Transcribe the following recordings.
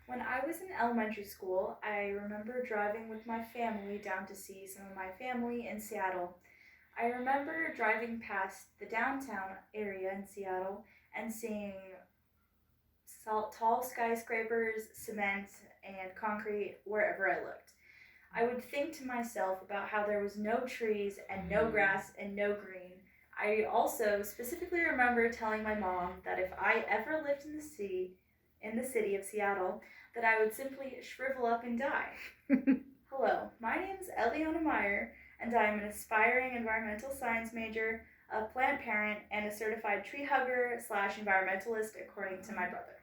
When I was in elementary school, I remember driving with my family down to see some of my family in Seattle. I remember driving past the downtown area in Seattle and seeing tall skyscrapers, cement, and concrete wherever I looked. I would think to myself about how there was no trees and no grass and no green. I also specifically remember telling my mom that if I ever lived in the city of Seattle, that I would simply shrivel up and die. Hello, my name is Eliana Meyer, and I am an aspiring environmental science major, a plant parent, and a certified tree hugger slash environmentalist, according to my brother.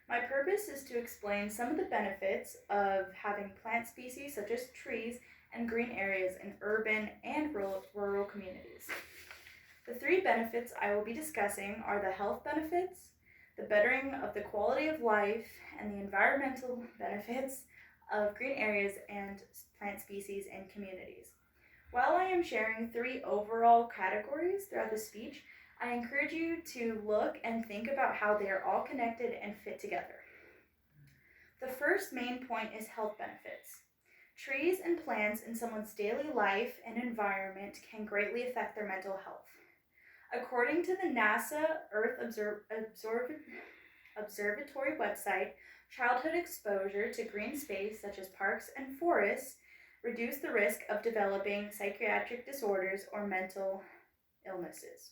My purpose is to explain some of the benefits of having plant species such as trees and green areas in urban and rural communities. The three benefits I will be discussing are the health benefits, the bettering of the quality of life, and the environmental benefits of green areas and plant species in communities. While I am sharing three overall categories throughout the speech, I encourage you to look and think about how they are all connected and fit together. The first main point is health benefits. Trees and plants in someone's daily life and environment can greatly affect their mental health. According to the NASA Earth Observatory website, childhood exposure to green space such as parks and forests reduce the risk of developing psychiatric disorders or mental illnesses.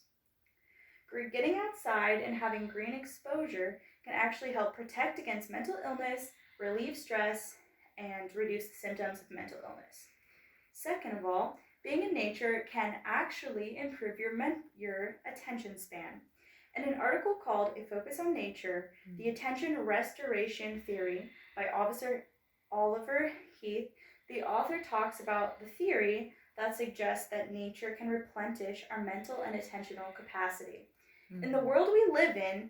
Getting outside and having green exposure can actually help protect against mental illness, relieve stress, and reduce the symptoms of mental illness. Second of all, being in nature can actually improve your attention span. In an article called A Focus on Nature, The Attention Restoration Theory by Oliver Heath, the author talks about the theory that suggests that nature can replenish our mental and attentional capacity. In the world we live in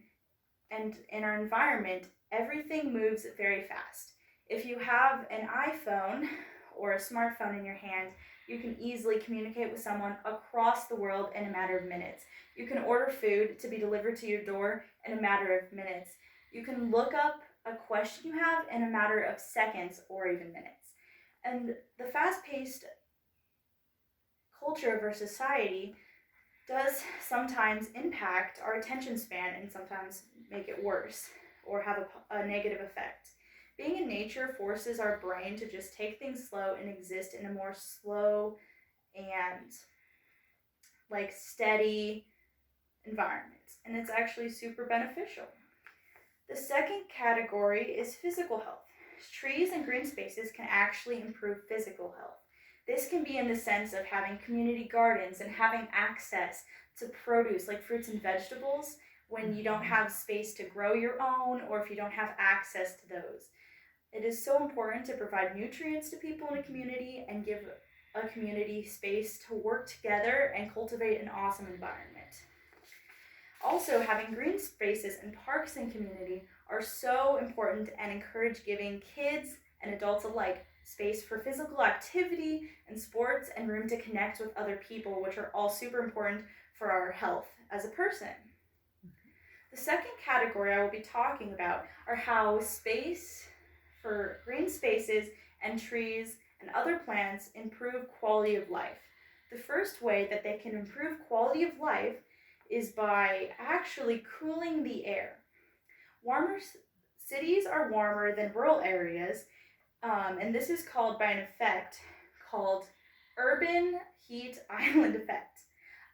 and in our environment, everything moves very fast. If you have an iPhone or a smartphone in your hand, you can easily communicate with someone across the world in a matter of minutes. You can order food to be delivered to your door in a matter of minutes. You can look up a question you have in a matter of seconds or even minutes. And the fast-paced culture of our society does sometimes impact our attention span and sometimes make it worse or have a negative effect. Being in nature forces our brain to just take things slow and exist in a more slow and steady environment. And it's actually super beneficial. The second category is physical health. Trees and green spaces can actually improve physical health. This can be in the sense of having community gardens and having access to produce like fruits and vegetables when you don't have space to grow your own or if you don't have access to those. It is so important to provide nutrients to people in a community and give a community space to work together and cultivate an awesome environment. Also, having green spaces and parks in community are so important and encourage giving kids and adults alike space for physical activity and sports and room to connect with other people, which are all super important for our health as a person. The second category I will be talking about are how space for green spaces and trees and other plants improve quality of life. The first way that they can improve quality of life is by actually cooling the air. Cities are warmer than rural areas, and this is called by an effect called urban heat island effect.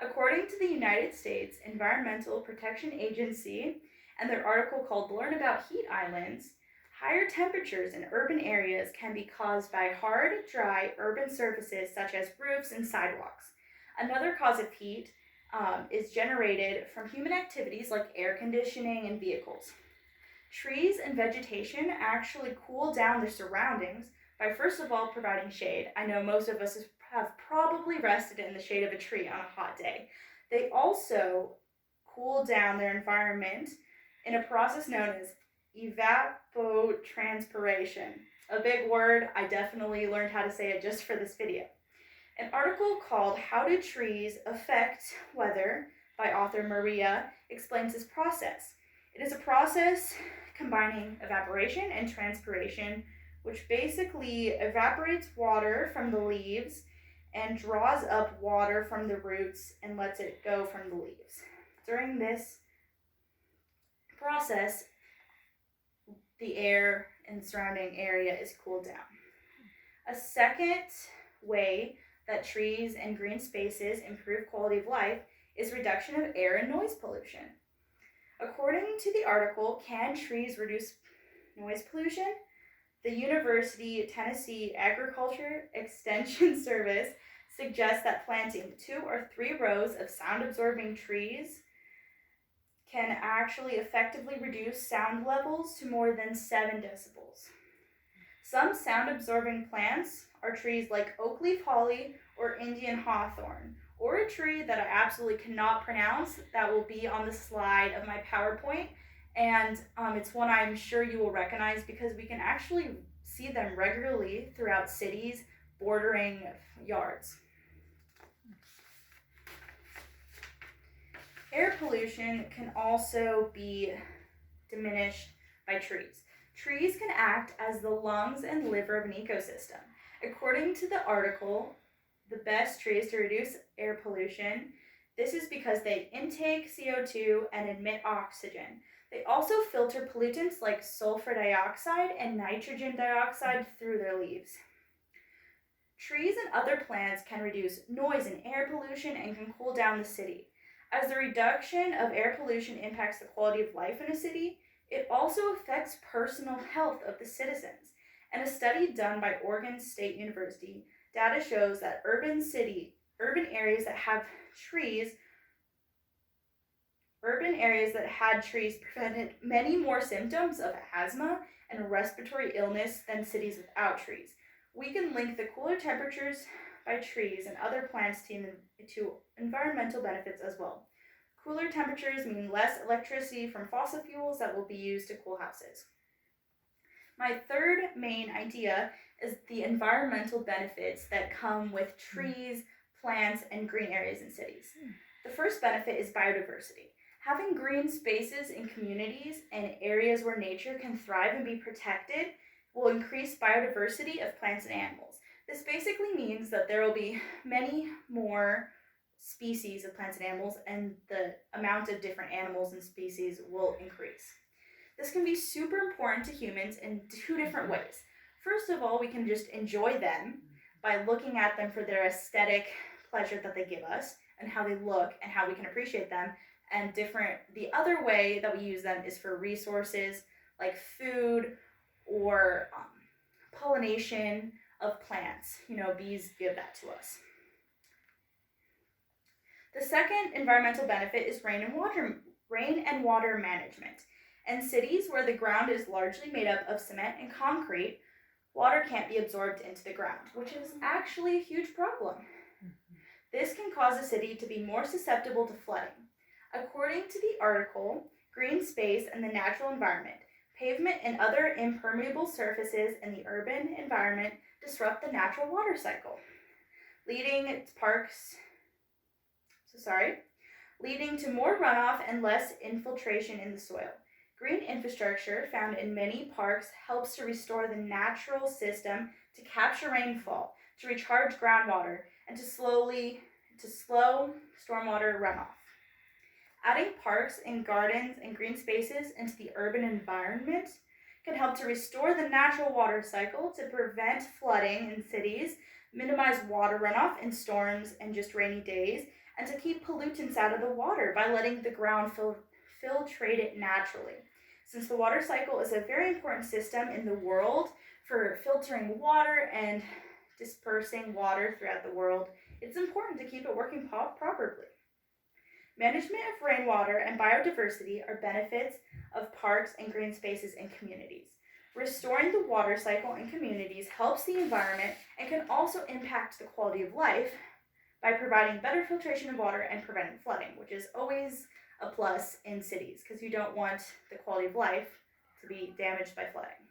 According to the United States Environmental Protection Agency and their article called Learn About Heat Islands, higher temperatures in urban areas can be caused by hard, dry urban surfaces such as roofs and sidewalks. Another cause of heat is generated from human activities like air conditioning and vehicles. Trees and vegetation actually cool down their surroundings by first of all providing shade. I know most of us have probably rested in the shade of a tree on a hot day. They also cool down their environment in a process known as evapotranspiration. A big word, I definitely learned how to say it just for this video. An article called How Do Trees Affect Weather by author Maria explains this process. It is a process combining evaporation and transpiration, which basically evaporates water from the leaves and draws up water from the roots and lets it go from the leaves. During this process, the air in the surrounding area is cooled down. A second way that trees and green spaces improve quality of life is reduction of air and noise pollution. According to the article, Can Trees Reduce Noise Pollution? The University of Tennessee Agriculture Extension Service suggests that planting 2 or 3 rows of sound-absorbing trees can actually effectively reduce sound levels to more than 7 decibels. Some sound-absorbing plants are trees like oak leaf holly or Indian hawthorn, or a tree that I absolutely cannot pronounce that will be on the slide of my PowerPoint, and it's one I'm sure you will recognize because we can actually see them regularly throughout cities bordering yards. Air pollution can also be diminished by trees. Trees can act as the lungs and liver of an ecosystem. According to the article, the best trees to reduce air pollution, this is because they intake CO2 and emit oxygen. They also filter pollutants like sulfur dioxide and nitrogen dioxide through their leaves. Trees and other plants can reduce noise and air pollution and can cool down the city. As the reduction of air pollution impacts the quality of life in a city, it also affects personal health of the citizens. And a study done by Oregon State University, data shows that urban areas that had trees prevented many more symptoms of asthma and respiratory illness than cities without trees. We can link the cooler temperatures by trees and other plants to environmental benefits as well. Cooler temperatures mean less electricity from fossil fuels that will be used to cool houses. My third main idea is the environmental benefits that come with trees, plants, and green areas in cities. The first benefit is biodiversity. Having green spaces in communities and areas where nature can thrive and be protected will increase biodiversity of plants and animals. This basically means that there will be many more species of plants and animals, and the amount of different animals and species will increase. This can be super important to humans in 2 different ways. First of all, we can just enjoy them by looking at them for their aesthetic pleasure that they give us and how they look and how we can appreciate them. And the other way that we use them is for resources like food or pollination of plants. Bees give that to us. The second environmental benefit is rain and water management. In cities where the ground is largely made up of cement and concrete, water can't be absorbed into the ground, which is actually a huge problem. This can cause a city to be more susceptible to flooding. According to the article, Green Space and the Natural Environment, pavement and other impermeable surfaces in the urban environment disrupt the natural water cycle, leading to more runoff and less infiltration in the soil. Green infrastructure found in many parks helps to restore the natural system to capture rainfall, to recharge groundwater, and to slow stormwater runoff. Adding parks and gardens and green spaces into the urban environment can help to restore the natural water cycle, to prevent flooding in cities, minimize water runoff in storms and just rainy days, and to keep pollutants out of the water by letting the ground filtrate it naturally. Since the water cycle is a very important system in the world for filtering water and dispersing water throughout the world, it's important to keep it working properly. Management of rainwater and biodiversity are benefits of parks and green spaces in communities. Restoring the water cycle in communities helps the environment and can also impact the quality of life by providing better filtration of water and preventing flooding, which is always a plus in cities because you don't want the quality of life to be damaged by flooding.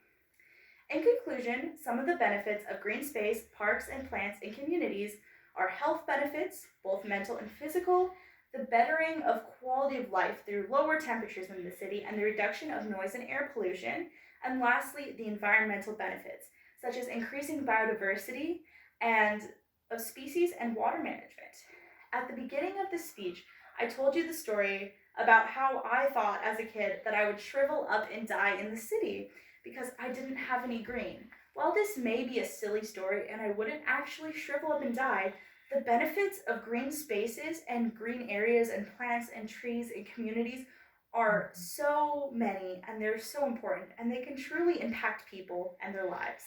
In conclusion, some of the benefits of green space, parks, and plants in communities are health benefits, both mental and physical, the bettering of quality of life through lower temperatures in the city and the reduction of noise and air pollution, and lastly, the environmental benefits, such as increasing biodiversity and of species and water management. At the beginning of the speech, I told you the story about how I thought as a kid that I would shrivel up and die in the city because I didn't have any green. While this may be a silly story and I wouldn't actually shrivel up and die, the benefits of green spaces and green areas and plants and trees and communities are so many and they're so important and they can truly impact people and their lives.